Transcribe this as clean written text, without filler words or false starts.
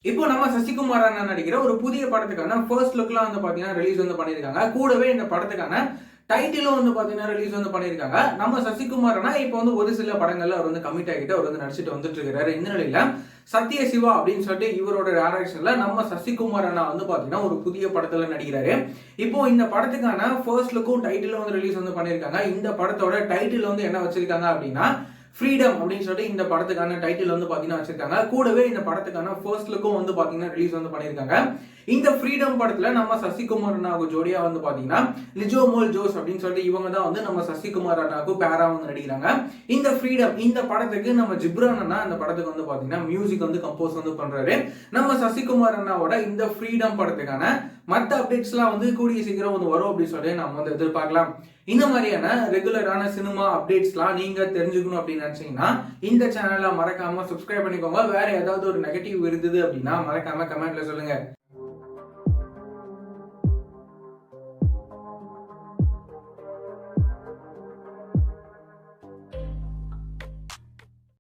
இப்போ நம்ம சசிகுமார் அண்ணா நடிக்கிற ஒரு புதிய படத்துக்கான ஃபர்ஸ்ட் லுக்லாம் வந்து பாத்தீங்கன்னா ரிலீஸ் வந்து பண்ணியிருக்காங்க. கூடவே இந்த படத்துக்கான டைட்டிலும் வந்து பாத்தீங்கன்னா ரிலீஸ் வந்து பண்ணியிருக்காங்க. நம்ம சசிகுமார் அண்ணா இப்போ வந்து ஒரு சில படங்கள்ல அவர் வந்து கமிட் ஆகிட்டு அவர் வந்து நடிச்சிட்டு வந்துட்டு இருக்காரு. இந்த நிலையில சத்ய சிவா அப்படின்னு சொல்லிட்டு இவரோட டைரக்ஷன்ல நம்ம சசிகுமார் அண்ணா வந்து பாத்தீங்கன்னா ஒரு புதிய படத்துல நடிக்கிறாரு. இப்போ இந்த படத்துக்கான ஃபர்ஸ்ட் லுக்கும் டைட்டிலும் வந்து ரிலீஸ் வந்து பண்ணியிருக்காங்க. இந்த படத்தோட டைட்டில் வந்து என்ன வச்சிருக்காங்க அப்படின்னா ஃப்ரீடம் அப்படின்னு சொல்லிட்டு இந்த படத்துக்கான டைட்டில் வந்து பாத்தீங்கன்னா வச்சிருக்காங்க. கூடவே இந்த படத்துக்கான ஃபர்ஸ்ட் லுக்கும் வந்து பாத்தீங்கன்னா ரிலீஸ் வந்து பண்ணியிருக்காங்க. இந்த ஃப்ரீடம் படத்துல நம்ம சசிகுமார் அண்ணாவுக்கு ஜோடியா வந்து பாத்தீங்கன்னா லிஜோ மோல் ஜோஸ் அப்படின்னு சொல்லிட்டு இவங்க தான் வந்து நம்ம சசிகுமார் அண்ணாவுக்கு பேரா வந்து நடிக்கிறாங்க. இந்த ஃப்ரீடம் இந்த படத்துக்கு நம்ம ஜிப்ரான் அண்ணா இந்த படத்துக்கு வந்து பாத்தீங்கன்னா மியூசிக் வந்து கம்போஸ் வந்து பண்றாரு. நம்ம சசிகுமார் அண்ணாவோட இந்த ஃப்ரீடம் படத்துக்கான மற்ற அப்டேட்ஸ்லாம் வந்து கூடிய சீக்கிரம் வந்து வரும் அப்படின்னு சொல்லி நம்ம வந்து எதிர்பார்க்கலாம். இந்த மாதிரியான ரெகுலரான சினிமா அப்டேட்ஸ்லாம் நீங்க தெரிஞ்சுக்கணும் அப்படின்னு நினைச்சீங்கன்னா இந்த சேனலை மறக்காம சப்ஸ்கிரைப் பண்ணிக்கோங்க. வேற ஏதாவது ஒரு நெகட்டிவ் இருந்தது அப்படின்னா மறக்காம கமெண்ட்ல சொல்லுங்க.